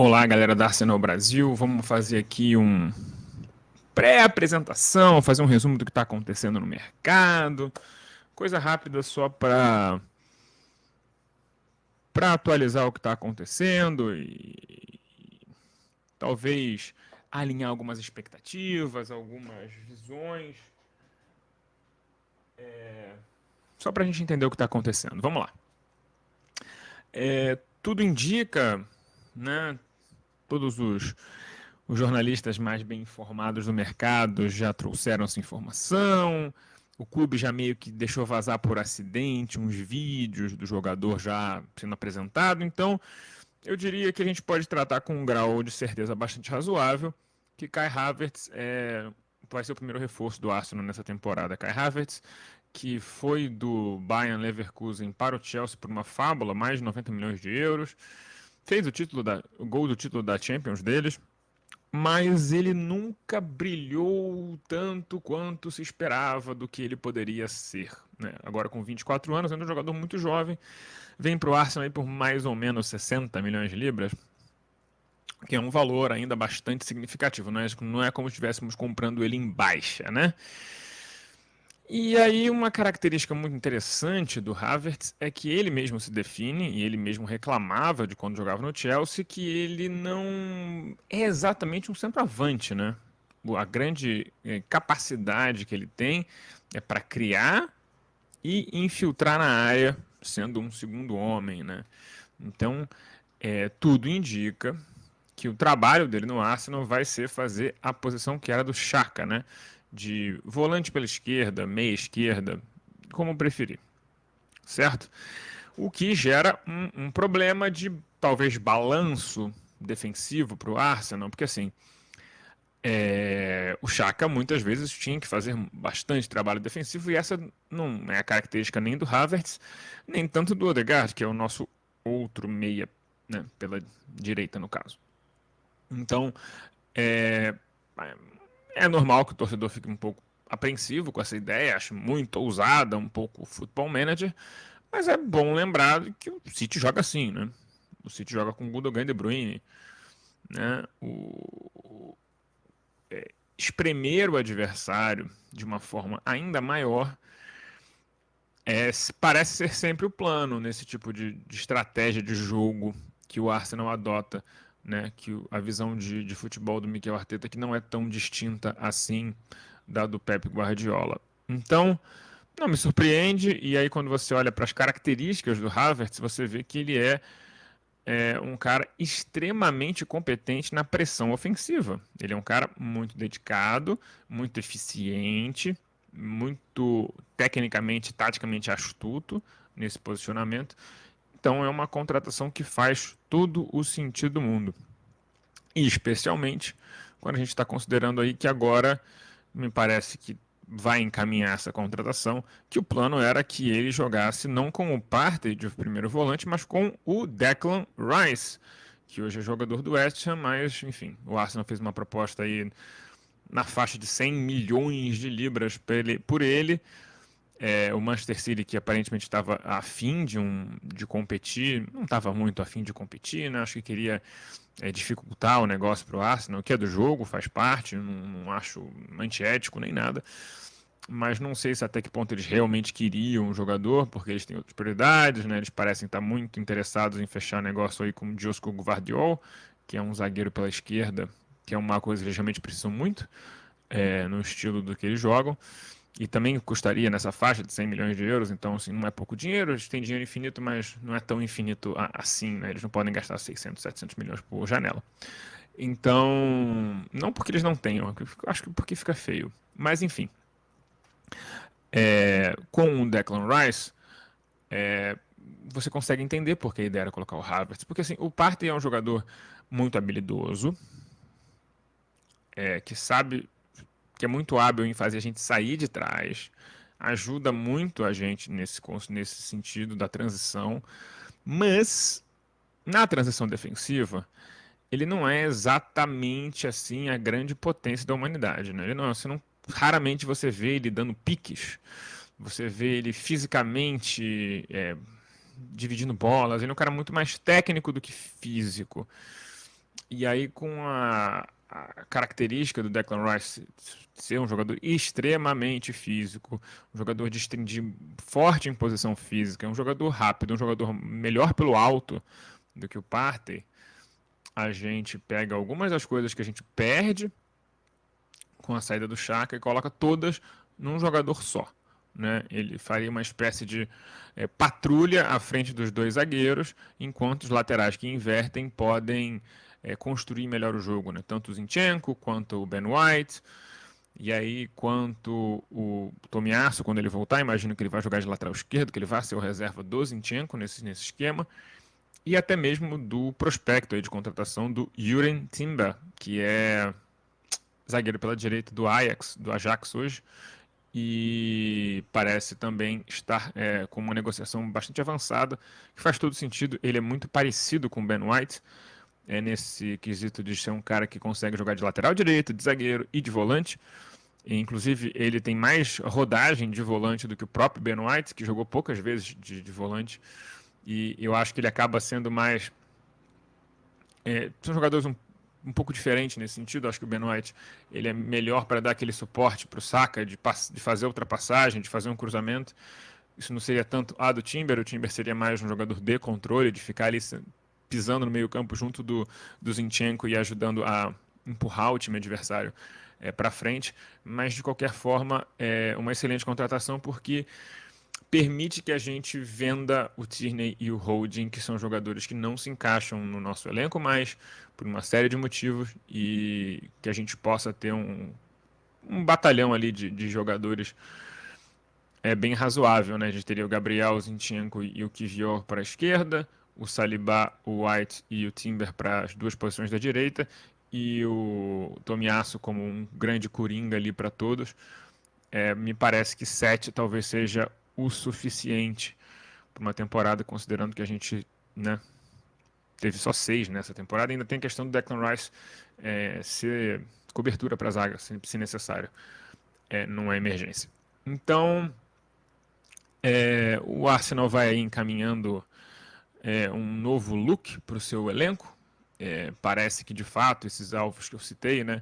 Olá, galera da Arsenal Brasil. Vamos fazer aqui um pré-apresentação, fazer um resumo do que está acontecendo no mercado. Coisa rápida só para atualizar o que está acontecendo e talvez alinhar algumas expectativas, algumas visões, só para a gente entender o que está acontecendo. Vamos lá. Tudo indica, né? Todos os jornalistas mais bem informados do mercado já trouxeram essa informação. O clube já meio que deixou vazar por acidente uns vídeos do jogador já sendo apresentado. Então, eu diria que a gente pode tratar com um grau de certeza bastante razoável que Kai Havertz vai ser o primeiro reforço do Arsenal nessa temporada. Kai Havertz, que foi do Bayern Leverkusen para o Chelsea por uma fábula, mais de 90 milhões de euros, fez o gol do título da Champions deles, mas ele nunca brilhou tanto quanto se esperava do que ele poderia ser. Né? Agora, com 24 anos, ainda um jogador muito jovem, vem para o Arsenal aí por mais ou menos 60 milhões de libras, que é um valor ainda bastante significativo. Não é como se estivéssemos comprando ele em baixa, né? E aí, uma característica muito interessante do Havertz é que ele mesmo se define, e ele mesmo reclamava de quando jogava no Chelsea, que ele não é exatamente um centroavante, né? A grande capacidade que ele tem é para criar e infiltrar na área, sendo um segundo homem, né? Então, tudo indica que o trabalho dele no Arsenal vai ser fazer a posição que era do Xhaka, né? De volante pela esquerda, meia esquerda, como preferir, certo? O que gera um problema de talvez balanço defensivo para o Arsenal, porque assim, o Xhaka muitas vezes tinha que fazer bastante trabalho defensivo e essa não é a característica nem do Havertz, nem tanto do Odegaard, que é o nosso outro meia, né, pela direita no caso. Então, é, é normal que o torcedor fique um pouco apreensivo com essa ideia, acho muito ousada, um pouco futebol manager, mas é bom lembrar que o City joga assim, né? O City joga com Gundogan e De Bruyne, né? Espremer o adversário de uma forma ainda maior parece ser sempre o plano nesse tipo de estratégia de jogo que o Arsenal adota, né? Que a visão de futebol do Mikel Arteta que não é tão distinta assim da do Pep Guardiola. Então, não me surpreende, e aí quando você olha para as características do Havertz, você vê que ele é um cara extremamente competente na pressão ofensiva. Ele é um cara muito dedicado, muito eficiente, muito tecnicamente, taticamente astuto nesse posicionamento. Então é uma contratação que faz todo o sentido do mundo. E especialmente quando a gente está considerando aí que agora me parece que vai encaminhar essa contratação, que o plano era que ele jogasse não com o Partey de primeiro volante, mas com o Declan Rice, que hoje é jogador do West Ham, mas enfim, o Arsenal fez uma proposta aí na faixa de 100 milhões de libras por ele. O Manchester City, que aparentemente estava afim de competir, não estava muito afim de competir, né? Acho que queria dificultar o negócio para o Arsenal, que é do jogo, faz parte, não acho antiético nem nada, mas não sei se até que ponto eles realmente queriam o jogador, porque eles têm outras prioridades, né? Eles parecem estar muito interessados em fechar negócio aí com o Josko Gvardiol, que é um zagueiro pela esquerda, que é uma coisa que eles realmente precisam muito, no estilo do que eles jogam. E também custaria nessa faixa de 100 milhões de euros, então assim, não é pouco dinheiro, eles têm dinheiro infinito, mas não é tão infinito assim, né? Eles não podem gastar 600, 700 milhões por janela. Então, não porque eles não tenham, acho que porque fica feio. Mas enfim, com o Declan Rice, você consegue entender porque a ideia era colocar o Havertz. Porque assim, o Partey é um jogador muito habilidoso, que sabe, que é muito hábil em fazer a gente sair de trás, ajuda muito a gente nesse sentido da transição, mas na transição defensiva, ele não é exatamente assim a grande potência da humanidade, né? Ele não, raramente você vê ele dando piques, você vê ele fisicamente dividindo bolas, ele é um cara muito mais técnico do que físico. E aí, com a característica do Declan Rice ser um jogador extremamente físico, um jogador forte em posição física, um jogador rápido, um jogador melhor pelo alto do que o Partey, a gente pega algumas das coisas que a gente perde com a saída do Xhaka e coloca todas num jogador só. Né? Ele faria uma espécie de patrulha à frente dos dois zagueiros, enquanto os laterais que invertem podem construir melhor o jogo. Né? Tanto o Zinchenko quanto o Ben White. E aí, quanto o Tomiasso, quando ele voltar, imagino que ele vai jogar de lateral esquerdo, que ele vai ser o reserva do Zinchenko nesse esquema. E até mesmo do prospecto aí de contratação do Jurgen Timber, que é zagueiro pela direita do Ajax hoje, e parece também estar com uma negociação bastante avançada, que faz todo sentido. Ele é muito parecido com o Ben White, nesse quesito de ser um cara que consegue jogar de lateral direito, de zagueiro e de volante. E, inclusive, ele tem mais rodagem de volante do que o próprio Ben White, que jogou poucas vezes de volante. E eu acho que ele acaba sendo mais... são jogadores um pouco diferentes nesse sentido. Acho que o Ben White ele é melhor para dar aquele suporte para o Saka, de fazer ultrapassagem, de fazer um cruzamento. Isso não seria tanto do Timber. O Timber seria mais um jogador de controle, de ficar ali pisando no meio campo junto do Zinchenko e ajudando a empurrar o time adversário para frente. Mas, de qualquer forma, é uma excelente contratação porque permite que a gente venda o Tierney e o Holding, que são jogadores que não se encaixam no nosso elenco mais, por uma série de motivos, e que a gente possa ter um batalhão ali de jogadores bem razoável. Né? A gente teria o Gabriel, o Zinchenko e o Kivior para a esquerda, o Saliba, o White e o Timber para as duas posições da direita, e o Tomiasso como um grande coringa ali para todos. Me parece que 7 talvez seja o suficiente para uma temporada, considerando que a gente, né, teve só 6 nessa temporada. Ainda tem a questão do Declan Rice ser cobertura para a zaga, se necessário, numa emergência. Então, o Arsenal vai encaminhando um novo look para o seu elenco. Parece que, de fato, esses alvos que eu citei, né,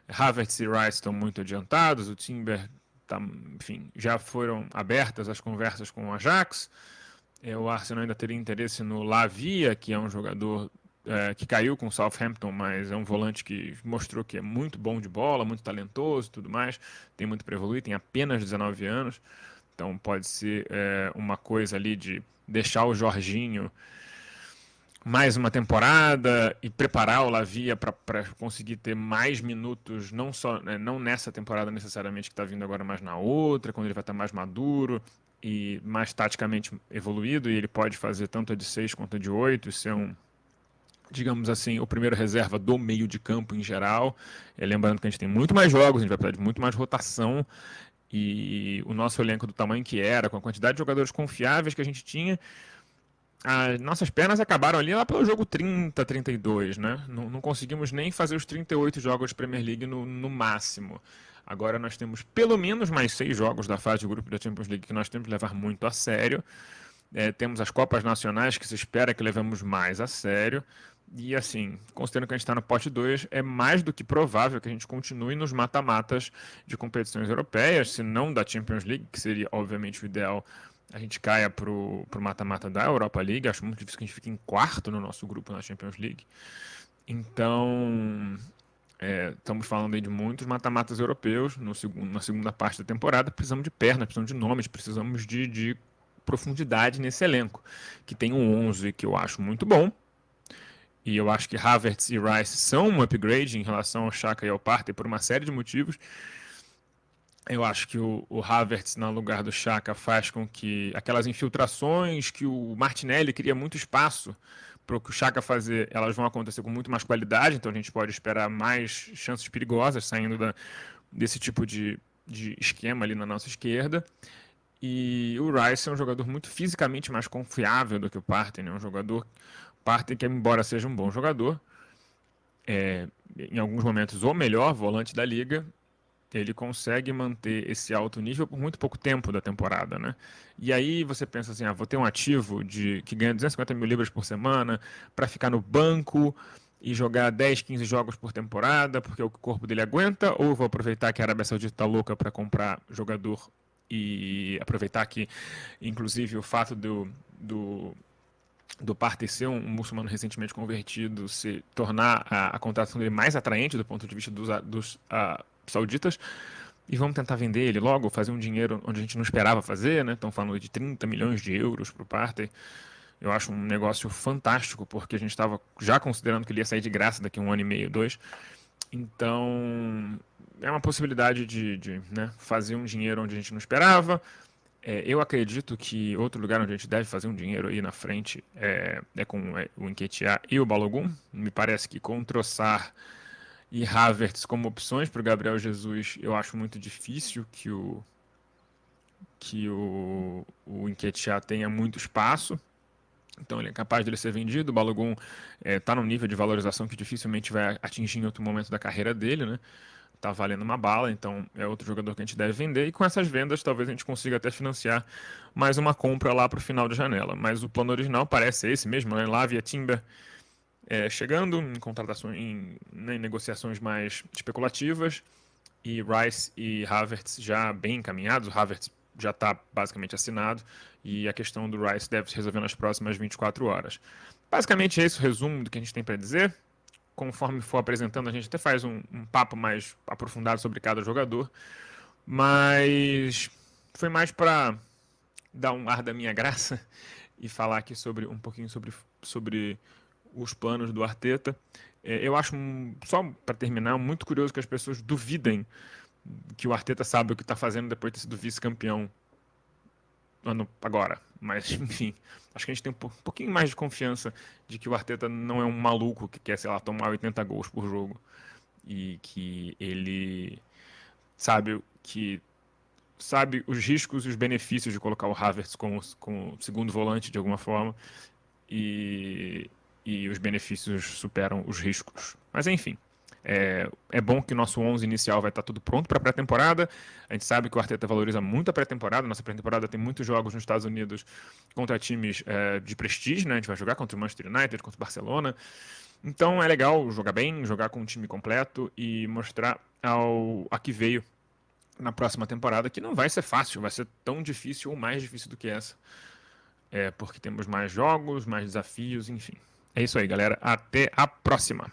Havertz e Rice estão muito adiantados, o Timber enfim, já foram abertas as conversas com o Ajax. O Arsenal ainda teria interesse no Lavia, que é um jogador que caiu com o Southampton, mas é um volante que mostrou que é muito bom de bola, muito talentoso e tudo mais, tem muito para evoluir, tem apenas 19 anos, então pode ser uma coisa ali de deixar o Jorginho mais uma temporada e preparar o Lavia para conseguir ter mais minutos, não só não nessa temporada necessariamente que está vindo agora, mas na outra, quando ele vai estar mais maduro e mais taticamente evoluído, e ele pode fazer tanto a de 6 quanto a de 8 e ser digamos assim, o primeiro reserva do meio de campo em geral. Lembrando que a gente tem muito mais jogos, a gente vai precisar de muito mais rotação, e o nosso elenco do tamanho que era, com a quantidade de jogadores confiáveis que a gente tinha, as nossas pernas acabaram ali lá pelo jogo 30, 32, né? Não conseguimos nem fazer os 38 jogos de Premier League no máximo. Agora nós temos pelo menos mais 6 jogos da fase de grupo da Champions League que nós temos que levar muito a sério. Temos as Copas Nacionais que se espera que levemos mais a sério. E assim, considerando que a gente está no pote 2, é mais do que provável que a gente continue nos mata-matas de competições europeias, se não da Champions League, que seria obviamente o ideal, a gente caia pro mata-mata da Europa League. Acho muito difícil que a gente fique em quarto no nosso grupo na Champions League. Então, estamos falando aí de muitos mata-matas europeus na segunda parte da temporada. Precisamos de pernas, precisamos de nomes, precisamos de profundidade nesse elenco, que tem um 11 que eu acho muito bom, e eu acho que Havertz e Rice são um upgrade em relação ao Xhaka e ao Partey por uma série de motivos. Eu acho que o Havertz no lugar do Xhaka faz com que aquelas infiltrações que o Martinelli queria muito espaço para o que o Xhaka fazer, elas vão acontecer com muito mais qualidade, então a gente pode esperar mais chances perigosas saindo desse tipo de esquema ali na nossa esquerda. E o Rice é um jogador muito fisicamente mais confiável do que o Partey, né? Um jogador, Partey que, embora seja um bom jogador, em alguns momentos o melhor volante da liga, ele consegue manter esse alto nível por muito pouco tempo da temporada, né? E aí você pensa assim, vou ter um ativo que ganha 250 mil libras por semana para ficar no banco e jogar 10, 15 jogos por temporada, porque é o que o corpo dele aguenta, ou eu vou aproveitar que a Arábia Saudita está louca para comprar jogador e aproveitar que, inclusive, o fato do Partey ser um muçulmano recentemente convertido se tornar a contratação dele mais atraente do ponto de vista dos sauditas, e vamos tentar vender ele logo, fazer um dinheiro onde a gente não esperava fazer, né? Estão falando de 30 milhões de euros para o Partey. Eu acho um negócio fantástico, porque a gente estava já considerando que ele ia sair de graça daqui a um ano e meio, dois. Então, é uma possibilidade de né, fazer um dinheiro onde a gente não esperava. Eu acredito que outro lugar onde a gente deve fazer um dinheiro aí na frente é com o Nketiah e o Balogun. Me parece que com Trossard e Havertz como opções para o Gabriel Jesus, eu acho muito difícil que o Nketiah tenha muito espaço. Então ele é capaz de ele ser vendido. O Balogun está num nível de valorização que dificilmente vai atingir em outro momento da carreira dele, né? Tá valendo uma bala, então é outro jogador que a gente deve vender. E com essas vendas, talvez a gente consiga até financiar mais uma compra lá para o final de janela. Mas o plano original parece esse mesmo, né? Lavia Timber chegando em contratações, né, em negociações mais especulativas, e Rice e Havertz já bem encaminhados. O Havertz já está basicamente assinado e a questão do Rice deve se resolver nas próximas 24 horas. Basicamente esse é o resumo do que a gente tem para dizer. Conforme for apresentando, a gente até faz um papo mais aprofundado sobre cada jogador, mas foi mais para dar um ar da minha graça e falar aqui sobre um pouquinho sobre os planos do Arteta. Eu acho, só para terminar, muito curioso que as pessoas duvidem que o Arteta sabe o que está fazendo depois de ter sido vice-campeão agora. Mas, enfim, acho que a gente tem um pouquinho mais de confiança de que o Arteta não é um maluco que quer, sei lá, tomar 80 gols por jogo. E que ele sabe os riscos e os benefícios de colocar o Havertz como segundo volante de alguma forma. E, e os benefícios superam os riscos. Mas, enfim. É bom que nosso 11 inicial vai estar tudo pronto para a pré-temporada. A gente sabe que o Arteta valoriza muito a pré-temporada. Nossa pré-temporada tem muitos jogos nos Estados Unidos contra times de prestígio, né? A gente vai jogar contra o Manchester United, contra o Barcelona. Então é legal jogar bem, jogar com um time completo e mostrar a que veio na próxima temporada, que não vai ser fácil, vai ser tão difícil ou mais difícil do que essa. Porque temos mais jogos, mais desafios, enfim. É isso aí, galera. Até a próxima.